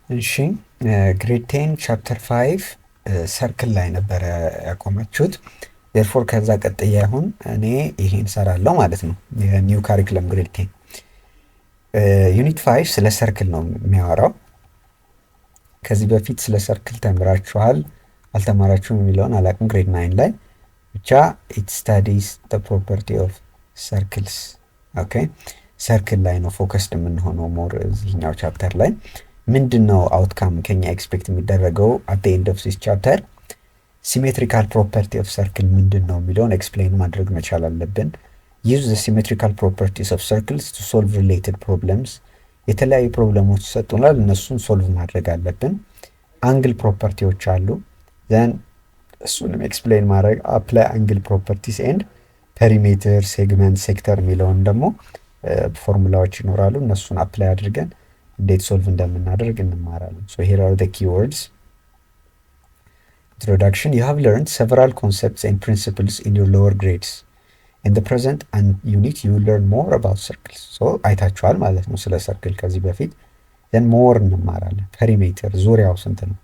እሺ ግሬድ 10 ቻፕተር 5 ሰርክል ላይ ነበረ ያቆማችሁት። ዴርፎር ከዛ ቀጥዬ አሁን እኔ ይሄን ሰራለሁ ማለት ነው። የኒው ካሪክለም ግሬድ 10 ዩኒት 5 ስለ ሰርክል ነው የሚያወራው። ከዚህ በፊት ስለ ሰርክል ተምራችኋል አልተማራችሁም የሚለውን አላቅም። ግሬድ 9 ላይ ብቻ ኢት ስታዲስ ዘ ፕሮፐርቲ ኦፍ ሰርክልስ። ኦኬ ሰርክል ላይ ነው ፎከስድ የምንሆነው ሞር እዚህኛው ቻፕተር ላይ። ምንድን ነው አውትካም ከኛ ኤክስፔክት የሚደረገው አት ዘ ኤንድ ኦፍ ዚስ ቻፕተር? ሲሜትሪካል ፕሮፐርቲ ኦፍ ሰርክል ምንድን ነው የሚለውን ኤክስፕሌን ማድረግ መቻል አለብን። ዩዝ ዘ ሲሜትሪካል ፕሮፐርቲስ ኦፍ ሰርክልስ ቱ ሶልቭ ሪሌትድ ፕሮብለምስ። የተለያዩ ፕሮብለሞች ይሰጡናል፣ እነሱን ሶልቭ ማድረግ አለብን። አንግል ፕሮፐርቲዎች አሉ፣ ዘን እሱንም ኤክስፕሌን ማድረግ። አፕላይ አንግል ፕሮፐርቲስ ኤንድ ፔሪሜትር፣ ሴግመንት፣ ሴክተር የሚለውን ደግሞ ፎርሙላዎች ይኖራሉ። እነሱን አፕላይ አድርገን እንዴት ሶልቭ እንደምናደርግ እንማራለን። ሶ ሂር አር ዘ ኪወርድስ። Introduction. You have learned several concepts and principles in your lower grades. In the present and unit, you will learn more about circles. So አይታችኋል ማለት ነው ስለ ሰርክል ከዚህ በፊት። then more እንማራለን። perimeter ዙሪያው ስንት ነው?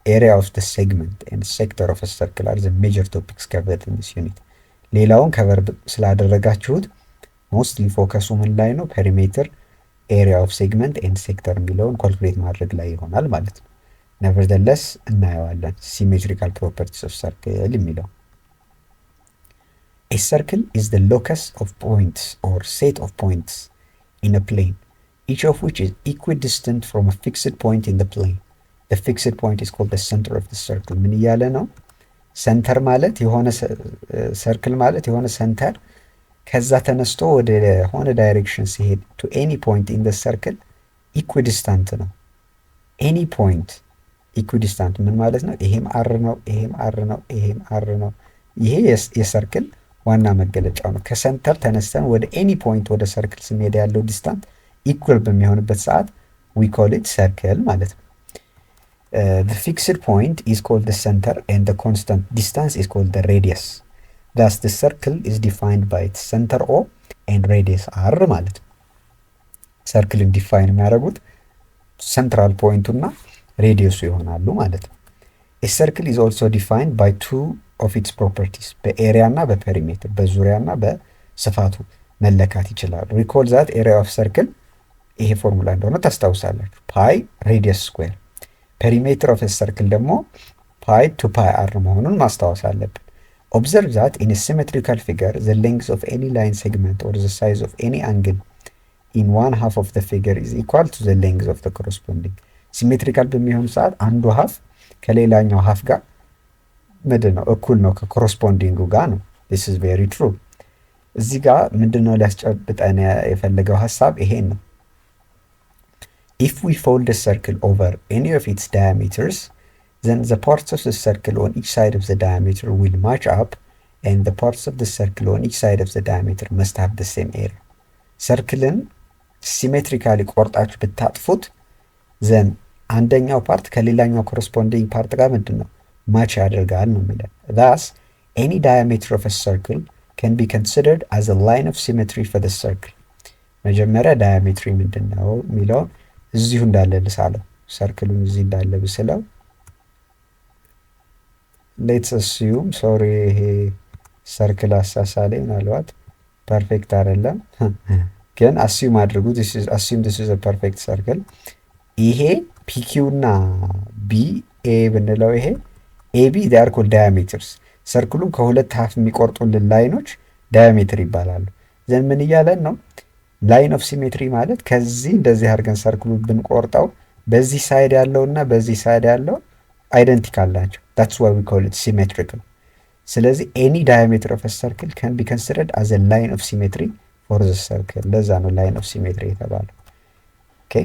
area of the segment and sector of a circle are the major topics covered in this unit. ሌላውን ከቨር ስላደረጋችሁት ሞስትሊ ፎከሱ ምን ላይ ነው? perimeter, area of segment and sector የሚለውን ካልኩሌት ማድረግ ላይ ይሆናል ማለት ነው። nevertheless እናየዋለን symmetrical properties of circle የሚለው። A circle is the locus of points or set of points in a plane, each of which is equidistant from a fixed point in the plane. The fixed point is called the center of the circle. ምን እያለ ነው? ሰንተር ማለት የሆነ ሰርክል ማለት የሆነ ሰንተር ከዛ ተነስቶ ወደ ሆነ ዳይሬክሽን ሲሄድ to any point in the circle equidistant ነው። any point equidistant ምን ማለት ነው? ይሄም አር ነው፣ ይሄም አር ነው፣ ይሄም አር ነው። ይሄ የሰርክል ዋና መገለጫው ነው። ከሰንተር ተነስተን ወደ ኤኒ ፖይንት ወደ ሰርክል ስንሄድ ያለው ዲስታንት ኢኩል በሚሆንበት ሰዓት we call it circle ማለት ነው። The fixed point is called the center and the constant distance is called the radius. Thus the circle is defined by its center O and radius R ማለት ነው። ሰርክልን ዲፋይን የሚያደርጉት ሴንትራል ፖይንቱና ሬዲየሱ ይሆናሉ ማለት ነው። A circle is also defined by two of its properties. በኤሪያ እና በፔሪሜትር በዙሪያ እና በስፋቱ መለካት ይችላሉ። Recall that area of circle ይሄ ፎርሙላ እንደሆነ ታስታውሳላችሁ። ፓይ ሬዲየስ ስኩዌር። ፔሪሜትር ኦፍ ሰርክል ደግሞ ፓይ ቱ ፓይ አር መሆኑን ማስታወስ አለብን። Observe that in a symmetrical figure the length of any line segment or the size of any angle in one half of the figure is equal to the length of the corresponding. ሲሜትሪካል በሚሆን ሰዓት አንዱ ሀፍ ከሌላኛው ሀፍ ጋር ምንድን ነው? እኩል ነው፣ ከኮረስፖንዲንጉ ጋር ነው። this is very true። እዚህ ጋር ምንድን ነው ሊያስጨብጠን የፈለገው ሀሳብ ይሄን ነው። if we fold the circle over any of its diameters then the parts of the circle on each side of the diameter will match up and the parts of the circle on each side of the diameter must have the same area. ሰርክልን ሲሜትሪካሊ ቆርጣችሁ ብታጥፉት ዘን አንደኛው ፓርት ከሌላኛው ኮረስፖንዲንግ ፓርት ጋር ምንድን ነው ማች ያደርጋል ነው የሚለን። thus any diameter of a circle can be considered as a line of symmetry for the circle. መጀመሪያ ዳያሜትሪ ምንድን ነው የሚለውን እዚሁ እንዳለ ልሳለው። ሰርክሉን እዚህ እንዳለ ብስለው ሌትስ አስዩም ሶሪ ይሄ ሰርክል አሳሳሌ ምናልባት ፐርፌክት አይደለም ግን አስዩም አድርጉ። አስዩም this is a perfect circle። ይሄ ፒኪው እና ቢ ኤ ብንለው ይሄ ኤቢ they are called diameters። ሰርክሉን ከሁለት ሀፍ የሚቆርጡልን ላይኖች ዳያሜትር ይባላሉ። ዘን ምን እያለን ነው? ላይን ኦፍ ሲሜትሪ ማለት ከዚህ እንደዚህ አድርገን ሰርክሉን ብንቆርጠው በዚህ ሳይድ ያለውና በዚህ ሳይድ ያለው አይደንቲካል ናቸው። that's why we call it symmetrical። ስለዚህ any diameter of a circle can be considered as a line of symmetry for the circle። ለዛ ነው line of symmetry የተባለው። okay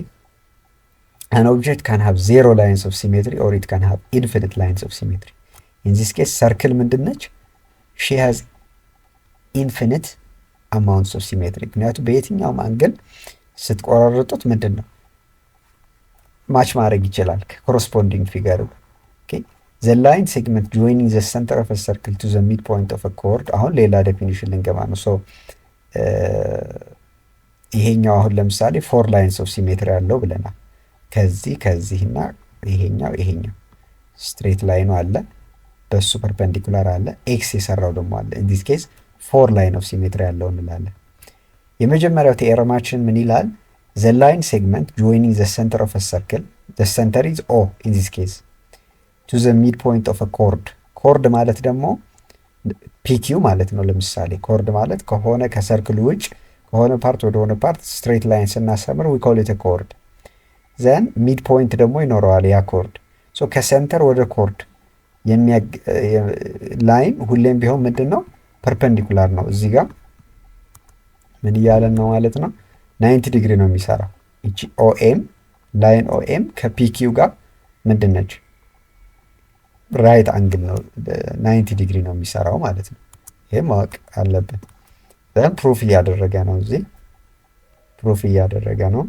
an object can have zero lines of symmetry or it can have infinite lines of symmetry. in this case circle ምንድን ነች? she has infinite amounts of symmetry። ምክንያቱም በየትኛውም አንግል ስትቆራርጡት ምንድን ነው ማች ማድረግ ይችላል ከኮረስፖንዲንግ ፊገር። okay the line segment joining the center of a circle to the midpoint of a chord። አሁን ሌላ ዴፊኒሽን ልንገባ ነው። ሶ ይሄኛው አሁን ለምሳሌ 4 lines of symmetry አለው ብለናል። ከዚህና ይሄኛው ስትሬት ላይኑ አለ፣ በሱ ፐርፔንዲኩላር አለ፣ ኤክስ የሰራው ደግሞ አለ። ኢን ዲስ ኬስ 4 ላይን ኦፍ ሲሜትሪ ያለው እንላለን። የመጀመሪያው ቴኦረማችን ምን ይላል? ዘ ላይን ሴግመንት ጆይኒንግ ዘ ሴንተር ኦፍ አ ሰርክል ዘ ሴንተር ኢዝ ኦ ኢን ዲስ ኬስ ቱ ዘ ሚድ ፖይንት ኦፍ አ ኮርድ። ኮርድ ማለት ደግሞ ፒኪው ማለት ነው። ለምሳሌ ኮርድ ማለት ከሆነ ከሰርክሉ ውጭ ከሆነ ፓርት ወደ ሆነ ፓርት ስትሬት ላይን ስናሰምር ዊ ኮል ኢት ኮርድ። ዘን ሚድ ፖይንት ደግሞ ይኖረዋል ያ ኮርድ። ሶ ከሴንተር ወደ ኮርድ ላይን ሁሌም ቢሆን ምንድን ነው? ፐርፐንዲኩላር ነው። እዚህ ጋር ምን እያለን ነው ማለት ነው? 90 ዲግሪ ነው የሚሰራው። እቺ ኦኤም ላይን ኦኤም ከፒኪው ጋር ምንድን ነች? ራይት አንግል ነው። 90 ዲግሪ ነው የሚሰራው ማለት ነው። ይሄም ማወቅ አለብን። ዘን ፕሩፍ እያደረገ ነው። እዚህ ፕሩፍ እያደረገ ነው።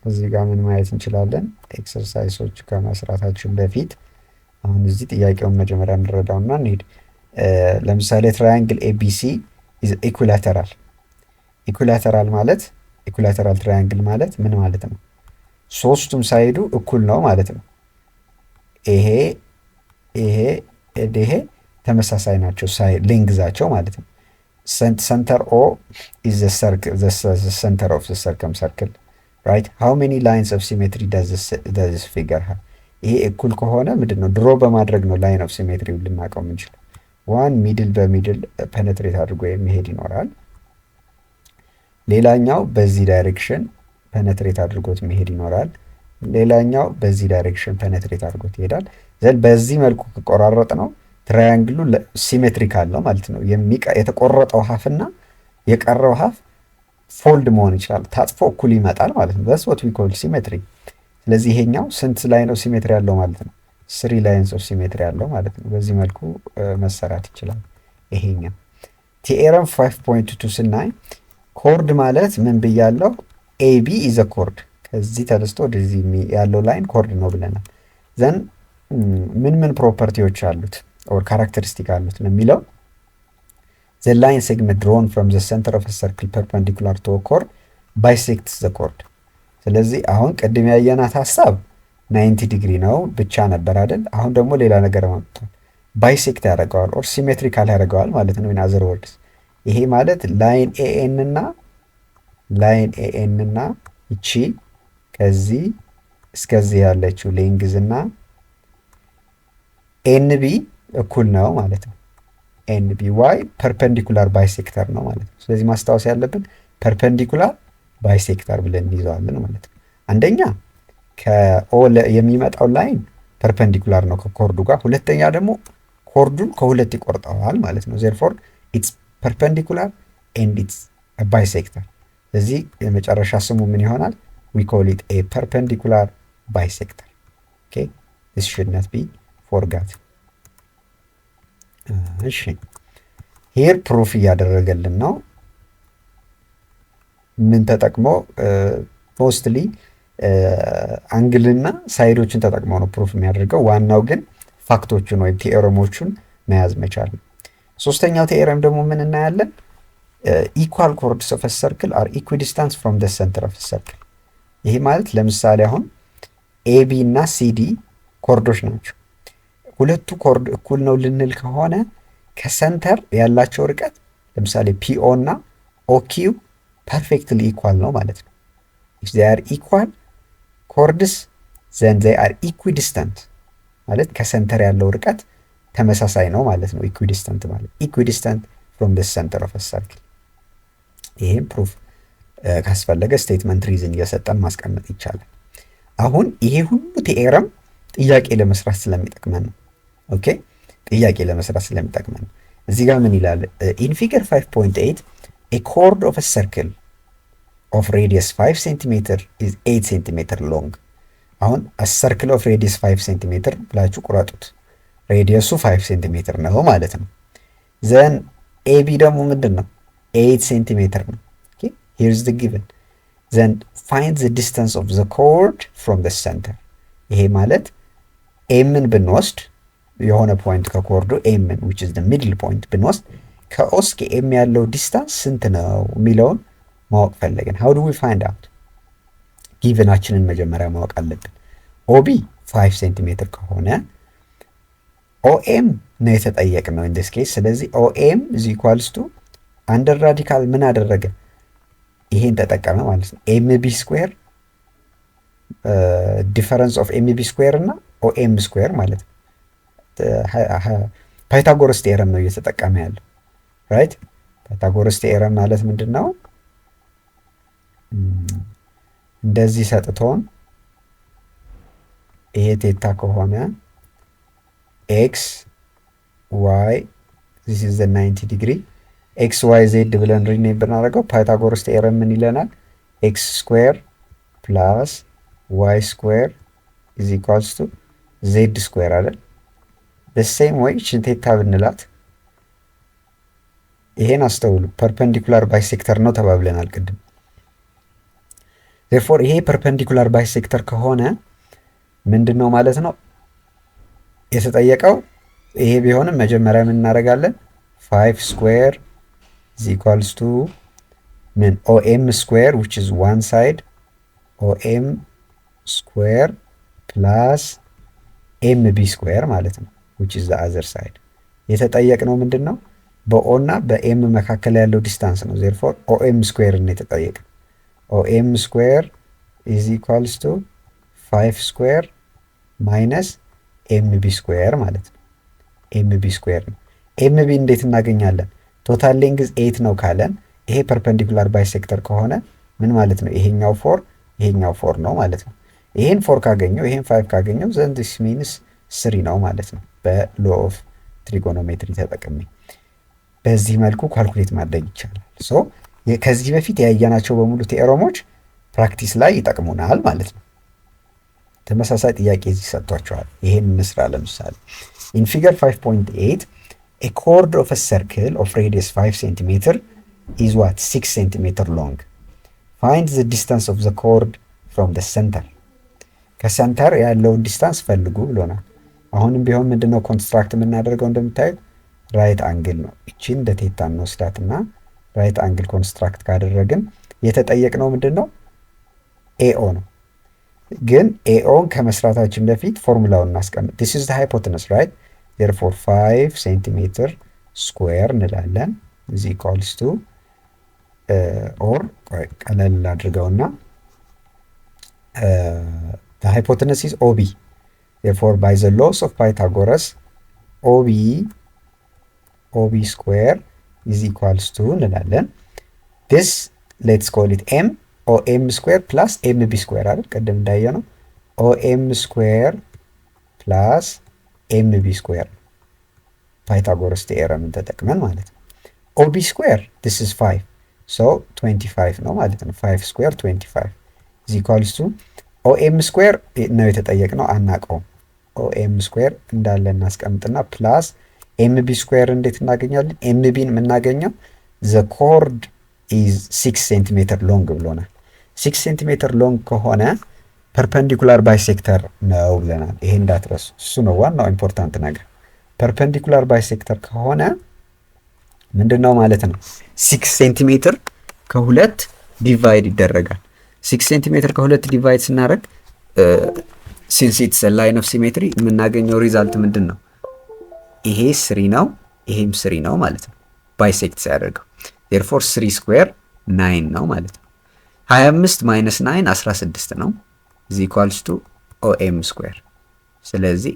እዚህ ጋር ምን ማየት እንችላለን? ኤክሰርሳይሶች ከመስራታችን በፊት አሁን እዚህ ጥያቄውን መጀመሪያ እንረዳውና እንሂድ። ለምሳሌ ትራያንግል ኤቢሲ ኢዝ ኢኩላተራል። ኢኩላተራል ማለት ኢኩላተራል ትራያንግል ማለት ምን ማለት ነው? ሶስቱም ሳይዱ እኩል ነው ማለት ነው። ይሄ ተመሳሳይ ናቸው ሌንግዛቸው ማለት ነው። ሰንተር ኦ ኢዝ ዘ ሰንተር ኦፍ ዘ ሰርከም ሰርክል ራይት። ሃው ሜኒ ላይንስ ኦፍ ሲሜትሪ ዳዝ ዚስ ፊገር ሃቭ? ይሄ እኩል ከሆነ ምንድን ነው ድሮ በማድረግ ነው ላይን ኦፍ ሲሜትሪ ልናውቀው የምንችለው። ዋን ሚድል በሚድል ፔኔትሬት አድርጎ የሚሄድ ይኖራል። ሌላኛው በዚህ ዳይሬክሽን ፔኔትሬት አድርጎት መሄድ ይኖራል። ሌላኛው በዚህ ዳይሬክሽን ፔኔትሬት አድርጎት ይሄዳል። ዘን በዚህ መልኩ ከቆራረጥ ነው ትራያንግሉ ሲሜትሪካል ነው ማለት ነው። የተቆረጠው ሀፍና የቀረው ሀፍ ፎልድ መሆን ይችላል፣ ታጥፎ እኩል ይመጣል ማለት ነው። that's what we call symmetry። ስለዚህ ይሄኛው ስንት ላይን ኦፍ ሲሜትሪ ያለው ማለት ነው? 3 ላይንስ ኦፍ ሲሜትሪ ያለው ማለት ነው። በዚህ መልኩ መሰራት ይችላል። ይሄኛው ቲኤረም 5.2 ስናይ ኮርድ ማለት ምን ብያለው? ኤቢ ኢዘ ኮርድ። ከዚህ ተነስቶ ወደዚህ ያለው ላይን ኮርድ ነው ብለናል። ዘን ምን ፕሮፐርቲዎች አሉት ኦር ካራክተሪስቲክ አሉት ለሚለው the line segment drawn from the center of a circle perpendicular to a chord bisects the chord። ስለዚህ አሁን ቅድም ያየናት ሀሳብ 90 ዲግሪ ነው ብቻ ነበር አይደል? አሁን ደግሞ ሌላ ነገር ማምጣት ባይሴክት ያደርገዋል ኦር ሲሜትሪካል ያደርገዋል ማለት ነው። in other words ይሄ ማለት ላይን ኤኤን እና እቺ ከዚህ እስከዚህ ያለችው ሌንግዝ እና ኤንቢ እኩል ነው ማለት ነው። ኤንቢ ዋይ ፐርፔንዲኩላር ባይሴክተር ነው ማለት ነው። ስለዚህ ማስታወስ ያለብን ፐርፔንዲኩላር ባይሴክተር ብለን እንይዘዋለን ማለት ነው። አንደኛ ከኦ የሚመጣው ላይን ፐርፔንዲኩላር ነው ከኮርዱ ጋር። ሁለተኛ ደግሞ ኮርዱን ከሁለት ይቆርጠዋል ማለት ነው። ዜርፎር ኢትስ ፐርፔንዲኩላር ኤንድ ኢትስ ባይሴክተር። ስለዚህ የመጨረሻ ስሙ ምን ይሆናል? we call it a perpendicular bisector። okay, this should not be forgot። እሺ ሄር ፕሩፍ እያደረገልን ነው። ምን ተጠቅሞ? ሞስትሊ አንግልና ሳይዶችን ተጠቅሞ ነው ፕሩፍ የሚያደርገው። ዋናው ግን ፋክቶቹን ወይም ቴኦረሞቹን መያዝ መቻል ነው። ሶስተኛው ቴኦረም ደግሞ ምን እናያለን? ኢኳል ኮርድስ ኦፍ አ ሰርክል አር ኢኩዲስታንስ ፍሮም ዘ ሴንተር ኦፍ ሰርክል። ይሄ ማለት ለምሳሌ አሁን ኤቢ እና ሲዲ ኮርዶች ናቸው። ሁለቱ ኮርድ እኩል ነው ልንል ከሆነ ከሰንተር ያላቸው ርቀት ለምሳሌ ፒኦ እና ኦኪው ፐርፌክትሊ ኢኳል ነው ማለት ነው። if they are equal chords then they are equidistant ማለት ከሰንተር ያለው ርቀት ተመሳሳይ ነው ማለት ነው። ኢኩዲስታንት ማለት ኢኩዲስታንት from the center of a circle። ይሄን ፕሩፍ ካስፈለገ ስቴትመንት ሪዝን እየሰጠን ማስቀመጥ ይቻላል። አሁን ይሄ ሁሉ ቴኦረም ጥያቄ ለመስራት ስለሚጠቅመን ነው። ኦኬ ጥያቄ ለመስራት ስለሚጠቅመን ነው። እዚህ ጋር ምን ይላል? in figure 5.8 a chord of a circle of radius 5 cm is 8 cm long። አሁን a circle of radius 5 cm ብላችሁ ቁረጡት። ሬዲየሱ 5 cm ነው ማለት ነው። then AB ደግሞ ምንድን ነው? 8 cm ነው። okay here's the given then find the distance of the chord from the center። ይሄ ማለት ኤምን ብንወስድ የሆነ ፖይንት ከኮርዱ ኤምን which is the middle point ብንወስድ ከኦ እስከ ኤም ያለው ዲስታንስ ስንት ነው የሚለውን ማወቅ ፈለግን። how do we find out? ጊቨናችንን መጀመሪያ ማወቅ አለብን። ኦቢ 5 ሴንቲሜትር ከሆነ ኦኤም ነው የተጠየቅነው in this case። ስለዚህ ኦኤም is equals to አንደር ራዲካል ምን አደረገ? ይሄን ተጠቀመ ማለት ነው። ኤምቢ ስኩዌር ዲፈረንስ ኦፍ ኤምቢ ስኩዌር እና ኦኤም ስኩዌር ማለት ነው። ፓይታጎረስ ቴረም ነው እየተጠቀመ ያለው ራይት። ፓይታጎረስ ቴረም ማለት ምንድን ነው? እንደዚህ ሰጥቶን ይሄ ቴታ ከሆነ ኤክስ ዋይ this is the 90 ዲግሪ ኤክስ ዋይ ዜድ ብለን ሪኔም ብናደርገው ፓይታጎረስ ቴረም ምን ይለናል? ኤክስ ስኩዌር ፕላስ ዋይ ስኩዌር is equals to ዜድ ስኩዌር አይደል? the same way እችን ቴታ ብንላት ይሄን አስተውሉ፣ ፐርፔንዲኩላር ባይሴክተር ነው ተባብለናል ቅድም። therefore ይሄ ፐርፔንዲኩላር ባይሴክተር ከሆነ ምንድነው ማለት ነው የተጠየቀው? ይሄ ቢሆንም መጀመሪያ ምን እናደርጋለን? 5 ስኩዌር is equals to ምን OM square which is one side OM square plus MB square ማለት ነው which is the other side። የተጠየቅነው ምንድነው? በኦ እና በኤም መካከል ያለው ዲስታንስ ነው። therefore OM square ነው የተጠየቀው። OM square is equals to 5 square minus MB square ማለት ነው። MB square ነው። MB እንዴት እናገኛለን? ቶታል ሌንግዝ 8 ነው ካለን ይሄ ፐርፔንዲኩላር ባይሴክተር ከሆነ ምን ማለት ነው? ይሄኛው 4 ይሄኛው 4 ነው ማለት ነው። ይሄን 4 ካገኘው ይሄን 5 ካገኘው then this means 3 ነው ማለት ነው። በሎ ኦፍ ትሪጎኖሜትሪ ተጠቅሜ በዚህ መልኩ ካልኩሌት ማድረግ ይቻላል። ሶ ከዚህ በፊት ያያናቸው በሙሉ ቴዎረሞች ፕራክቲስ ላይ ይጠቅሙናል ማለት ነው። ተመሳሳይ ጥያቄ እዚህ ሰጥቷቸዋል። ይሄን እንስራ። ለምሳሌ in figure 5.8 a chord of a circle of radius 5 cm is what 6 cm long. Find the distance of the chord from the center. ከሰንተር ያለውን ዲስታንስ ፈልጉ ብሎናል። አሁንም ቢሆን ምንድነው ኮንስትራክት የምናደርገው? እንደምታዩት ራይት አንግል ነው። እቺን እንደ ቴታ እንወስዳትና ራይት አንግል ኮንስትራክት ካደረግን የተጠየቅነው ምንድነው? ኤኦ ነው። ግን ኤኦን ከመስራታችን በፊት ፎርሙላውን እናስቀምጥ። this is the hypotenuse right? therefore 5 cm square እንላለን is equals to or ቀለል አድርገውና the hypotenuse is OB. therefore by the laws of Pythagoras OB square is equals to እንላለን this let's call it M OM square plus MB square አይደል? ቀደም እንዳየነው OM square plus MB square ፓይታጎረስ ቴዎረምን ተጠቅመን ማለት ነው። OB square this is 5 so 25 ነው ማለት ነው። 5 square 25 is equals to OM square ነው የተጠየቅነው አናውቀውም። OM square እንዳለ እናስቀምጥና plus MB square እንዴት እናገኛለን? MBን የምናገኘው the chord is 6 cm long ብሎናል። 6 cm long ከሆነ ፐርፔንዲኩላር ባይሴክተር ነው ብለናል። ይሄ እንዳትረሱ፣ እሱ ነው ዋናው ኢምፖርታንት ነገር። ፐርፔንዲኩላር ባይሴክተር ከሆነ ምንድነው ማለት ነው? 6 cm ከሁለት ዲቫይድ ይደረጋል። 6 cm ከሁለት ዲቫይድ ስናደርግ since it's a line of symmetry የምናገኘው ሪዛልት ምንድነው? ይሄ 3 ነው፣ ይሄም 3 ነው ማለት ነው ባይሴክት ሲያደርገው። therefore 3 square 9 ነው ማለት ነው። 25 minus 9 16 ነው is equals to OM square። ስለዚህ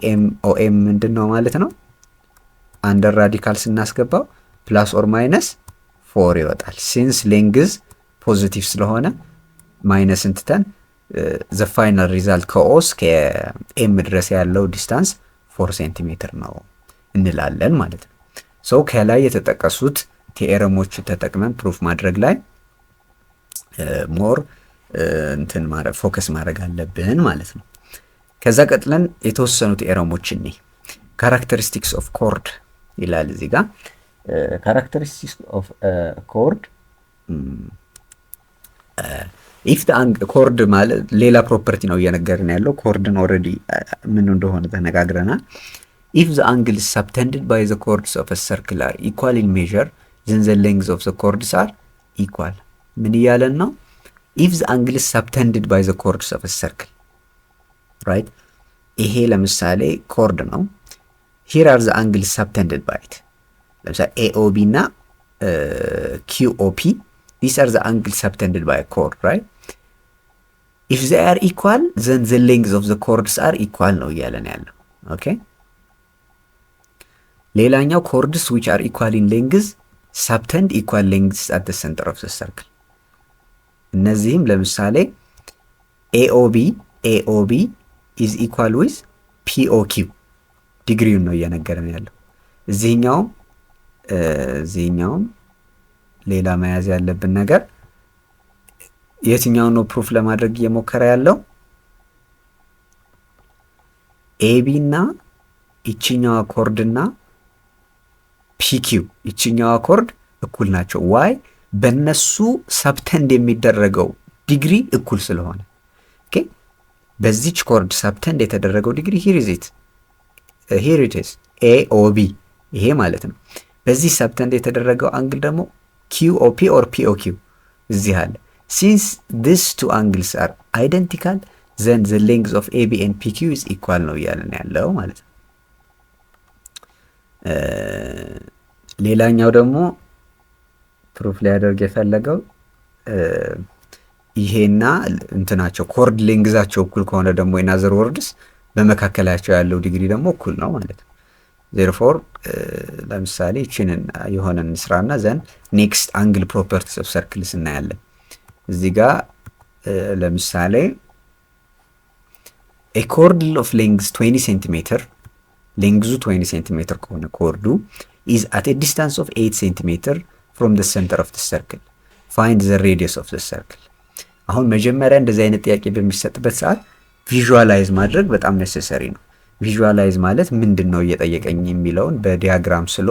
OM ምንድነው ማለት ነው? አንደር ራዲካል ስናስገባው ፕላስ ኦር ማይነስ 4 ይወጣል። since ሌንግዝ ፖዚቲቭ ስለሆነ ማይነስ እንትተን the final result ከኦስ ከኤም ድረስ ያለው ዲስታንስ 4 ሴንቲሜትር ነው እንላለን ማለት ነው። ሶ ከላይ የተጠቀሱት ቴዎረሞች ተጠቅመን ፕሩፍ ማድረግ ላይ ሞር እንትን ማድረግ ፎከስ ማድረግ አለብን ማለት ነው። ከዛ ቀጥለን የተወሰኑ ቴዎረሞች እኔ ካራክተሪስቲክስ ኦፍ ኮርድ ይላል እዚህ ጋር። ካራክተሪስቲክስ ኦፍ ኮርድ if the ኮርድ ማለት ሌላ ፕሮፐርቲ ነው እየነገርን ያለው። ኮርድን ኦልሬዲ ምን እንደሆነ ተነጋግረናል። if the angle is subtended by the chords of a circle are equal in measure then the lengths of the chords are equal ምን እያለን ነው? if the angle is subtended by the chords of a circle, right? ይሄ ለምሳሌ chord ነው። here are the angles subtended by it. ለምሳሌ AOB እና QOP, these are the angles subtended by a chord, right? if they are equal, then the lengths of the chords are equal ነው እያለን ያለው። okay? ሌላኛው chords which are equal in lengths subtend equal lengths at the center of the circle. እነዚህም ለምሳሌ AOB is equal with POQ ዲግሪውን ነው እየነገረን ያለው። እዚህኛውም ሌላ መያዝ ያለብን ነገር የትኛው ነው ፕሩፍ ለማድረግ እየሞከረ ያለው? AB እና ይችኛው ኮርድ እና PQ ይችኛው ኮርድ እኩል ናቸው። why? በእነሱ ሰብተንድ የሚደረገው ዲግሪ እኩል ስለሆነ። ኦኬ በዚች ኮርድ ሰብተንድ የተደረገው ዲግሪ here it is AOB ይሄ ማለት ነው። በዚህ ሰብተንድ የተደረገው አንግል ደግሞ QOP or POQ እዚህ አለ። since these two angles are identical, then the length of AB and PQ is equal ነው እያለን ያለው ማለት ነው። ሌላኛው ደግሞ ፕሩፍ ሊያደርግ የፈለገው ይሄና እንትናቸው ኮርድ ሌንግዛቸው እኩል ከሆነ ደግሞ in other words በመካከላቸው ያለው ዲግሪ ደግሞ እኩል ነው ማለት ነው። therefore ለምሳሌ እቺንን የሆነን ስራና ዘን ኔክስት አንግል ፕሮፐርቲስ ኦፍ ሰርክልስ እናያለን። እዚህ ጋር ለምሳሌ a chord of length 20 cm ሌንግዙ 20 cm ከሆነ ኮርዱ is at a distance of 8 cm from the center of the circle. Find the radius of the circle. አሁን መጀመሪያ እንደዚህ አይነት ጥያቄ በሚሰጥበት ሰዓት ቪዥዋላይዝ ማድረግ በጣም ኔሴሰሪ ነው። ቪዥዋላይዝ ማለት ምንድነው እየጠየቀኝ የሚለውን በዲያግራም ስሎ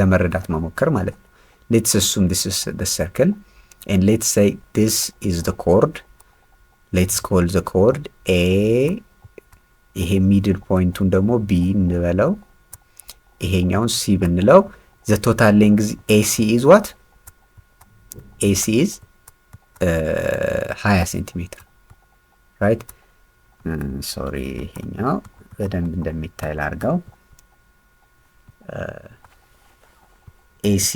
ለመረዳት መሞከር ማለት ነው። let's assume this is the circle and let's say this is the chord. let's call the chord A, ይሄ ሚድል ፖይንቱን ደግሞ B እንበለው፣ ይሄኛውን C ብንለው the total length AC is what? AC is 20 cm, right? sorry ይሄኛው በደንብ እንደሚታይ ላድርገው። AC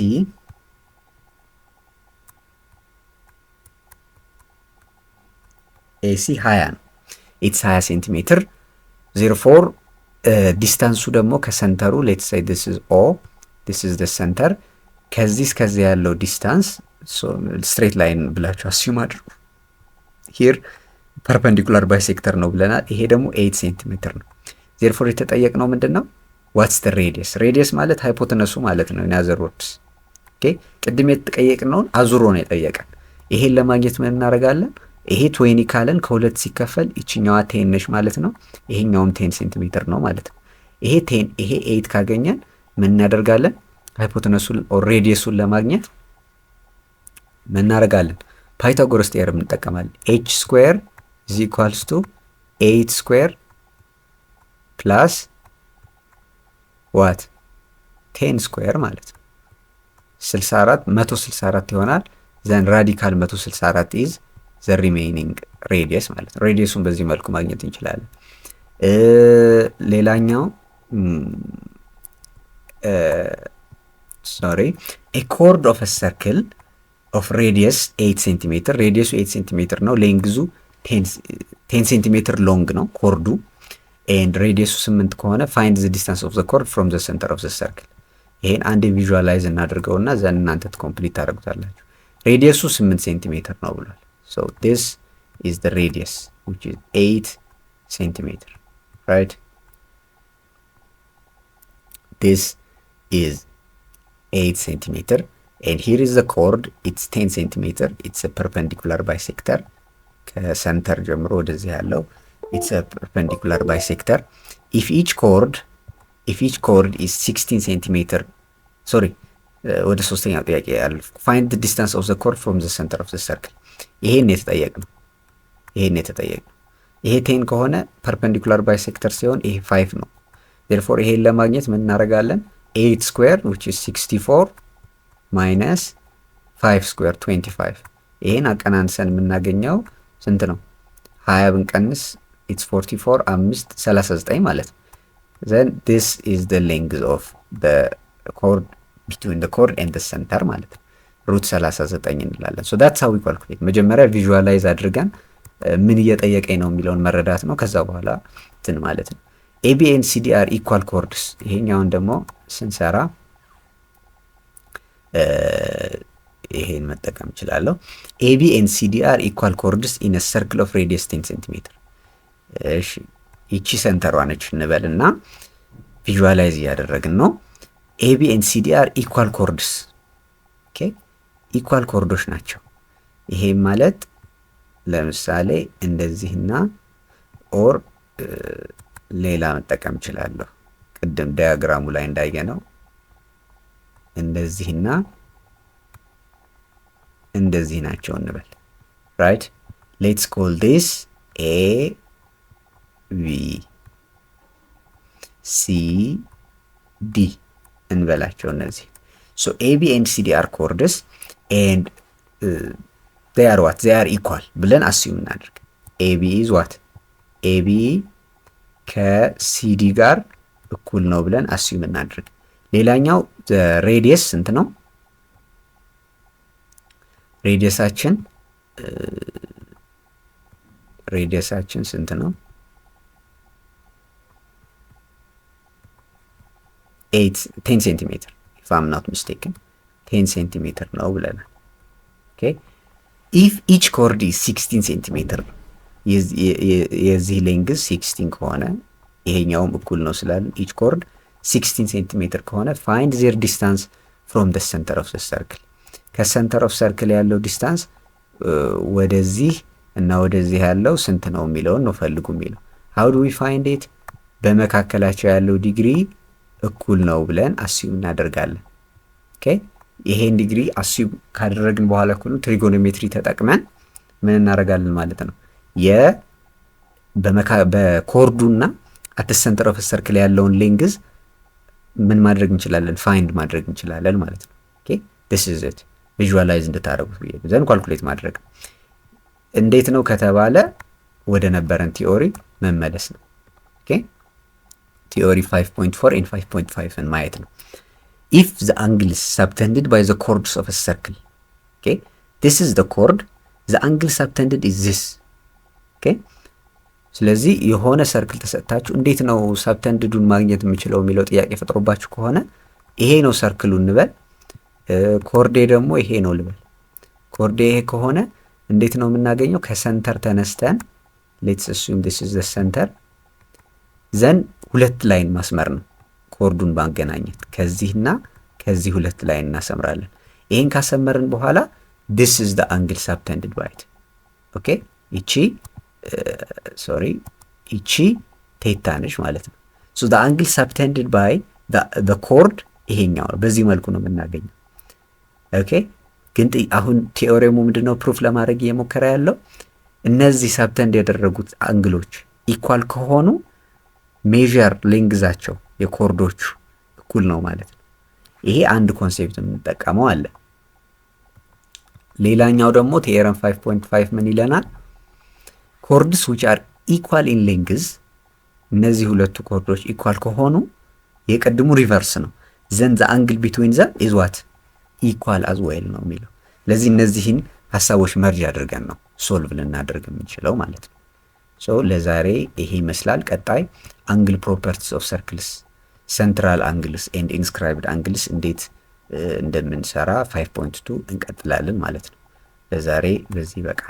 AC 20 ነው። it's 20 cm. therefore ዲስታንሱ ደግሞ ከሰንተሩ let's say this is O, this is the center. ከዚህ ያለው ዲስታንስ straight line ብላችሁ assume አድርጉ። here perpendicular bisector ነው ብለናል። ይሄ ደግሞ 8 cm ነው። therefore የተጠየቅነው ምንድነው? what's the radius? radius ማለት ሃይፖቴነሱ ማለት ነው in other words. okay ቅድም የተጠየቅነውን አዙሮ ነው የጠየቀን። ይሄን ለማግኘት ምን እናደርጋለን? ይሄ 20 ካለን ከሁለት ሲከፈል ይችኛዋ 10 ነሽ ማለት ነው። ይሄኛውም 10 cm ነው ማለት ነው። ይሄ 10 ይሄ 8 ካገኘን ምን እናደርጋለን? ሃይፖቴነሱን ኦር ሬዲየሱን ለማግኘት ምን እናደርጋለን? ፓይታጎረስ ቲዮረም እንጠቀማለን። h square is equals to 8 square plus what 10 square ማለት ነው 64 164 ይሆናል። then radical 164 is the remaining radius ማለት ነው። ሬዲየሱን በዚህ መልኩ ማግኘት እንችላለን። ሌላኛው a chord of a circle of radius 8 cm, radius 8 cm ነው። ሌንግዙ 10 cm long ነው ኮርዱ and radius 8 ከሆነ find the distance of the chord from the center of the circle. ይሄን አንድ ቪዥዋላይዝ እናድርገውና ዘን እናንተ ኮምፕሊት ታደርጉታላችሁ። ሬዲየሱ 8 cm ነው ብሏል። so this is the radius which is 8 cm, right? this is 8 cm and here is the chord, it's 10 cm, it's a perpendicular bisector. ከሰንተር ጀምሮ ወደዚህ ያለው it's a perpendicular bisector. if each chord is 16 cm, sorry ወደ ሶስተኛው ጥያቄ ያለው find the distance of the chord from the center of the circle. ይሄን የተጠየቅነው ይሄ 10 ከሆነ perpendicular bisector ሲሆን ይሄ 5 ነው። therefore ይሄን ለማግኘት ምን እናደርጋለን? 8 square which is 64 minus 5 square 25 ይሄን አቀናንሰን የምናገኘው ስንት ነው? 20 ብንቀንስ it's 44 5 39 ማለት ነው። then this is the length of the chord between the chord and the center ማለት ነው። ሩት 39 እንላለን። so that's how we calculate። መጀመሪያ ቪዥዋላይዝ አድርገን ምን እየጠየቀኝ ነው የሚለውን መረዳት ነው። ከዛ በኋላ እንትን ማለት ነው። AB and CD are equal chords። ይሄኛውን ደግሞ ስንሰራ ይሄን መጠቀም እችላለሁ። AB and CD are equal chords in a circle of radius 10 cm። እሺ ይቺ ሰንተሯ ነች እንበልና ቪዥዋላይዝ እያደረግን ነው። AB and CD are equal chords። ኦኬ ኢኳል ኮርዶች ናቸው። ይሄ ማለት ለምሳሌ እንደዚህና ኦር ሌላ መጠቀም እችላለሁ። ቅድም ዳያግራሙ ላይ እንዳየነው እንደዚህና እንደዚህ ናቸው እንበል። right let's call this A B C D እንበላቸው እነዚህ። so AB and CD are chords and they are what? They are equal ብለን assume እናድርግ። AB is what? AB ከCD ጋር እኩል ነው ብለን assume እናድርግ። ሌላኛው ሬዲየስ ስንት ነው? ሬዲየሳችን ስንት ነው? 10 centimeter if I'm not mistaken 10 centimeter ነው ብለናል። okay if each chord is 16 centimeter የዚህ ሌንግዝ 16 ከሆነ ይሄኛውም እኩል ነው ስላልን each chord 16 centimeter ከሆነ find their distance from the center of the circle። ከcenter of circle ያለው ዲስታንስ ወደዚህ እና ወደዚህ ያለው ስንት ነው የሚለውን ነው ፈልጉ የሚለው። how do we find it? በመካከላቸው ያለው ዲግሪ እኩል ነው ብለን assume እናደርጋለን። okay ይሄን ዲግሪ assume ካደረግን በኋላ እኩል ትሪጎኖሜትሪ ተጠቅመን ምን እናደርጋለን ማለት ነው? በኮርዱና at the center of a circle ያለውን ሌንግዝ ምን ማድረግ እንችላለን? ፋይንድ ማድረግ እንችላለን ማለት ነው። okay this is it ቪዥዋላይዝ እንድታደርጉት ብዬ ዘን ካልኩሌት ማድረግ እንዴት ነው ከተባለ ወደ ነበረን ቲዮሪ መመለስ ነው። okay ቲዮሪ 5.4 and 5.5 ን ማየት ነው። if the angle is subtended by the chords of a circle okay this is the chord the angle subtended is this okay ስለዚህ የሆነ ሰርክል ተሰጣችሁ እንዴት ነው ሰብተንድዱን ማግኘት የምችለው የሚለው ጥያቄ ፈጥሮባችሁ ከሆነ ይሄ ነው ሰርክሉ እንበል። ኮርዴ ደግሞ ይሄ ነው ልበል። ኮርዴ ይሄ ከሆነ እንዴት ነው የምናገኘው? ከሰንተር ተነስተን let's assume this is the center then ሁለት ላይን ማስመር ነው ኮርዱን ባገናኘት ከዚህና ከዚህ ሁለት ላይን እናሰምራለን። ይሄን ካሰመርን በኋላ this is the angle subtended by it okay ይቺ ቴታ ነች ማለት ነው። so the angle subtended by the chord ይሄኛው በዚህ መልኩ ነው የምናገኘው። okay ግን አሁን ቲዮሬሙ ምንድነው ፕሩፍ ለማድረግ እየሞከረ ያለው እነዚህ ሰብተንድ ያደረጉት አንግሎች ኢኳል ከሆኑ ሜዠር ሌንግዛቸው የኮርዶቹ እኩል ነው ማለት ነው። ይሄ አንድ ኮንሴፕት የምንጠቀመው አለ። ሌላኛው ደግሞ ቲዮረም 5.5 ምን ይለናል? chords which are equal in length እነዚህ ሁለቱ ኮርዶች ኢኳል ከሆኑ የቀድሙ ሪቨርስ ነው then the angle between them is what? equal as well ነው የሚለው። ለዚህ እነዚህን ሐሳቦች መርጅ አድርገን ነው ሶልቭ ልናደርግ የምንችለው ማለት ነው። so ለዛሬ ይሄ ይመስላል። ቀጣይ angle properties of circles central angles and inscribed angles እንዴት እንደምንሰራ 5.2 እንቀጥላለን ማለት ነው። ለዛሬ በዚህ በቃ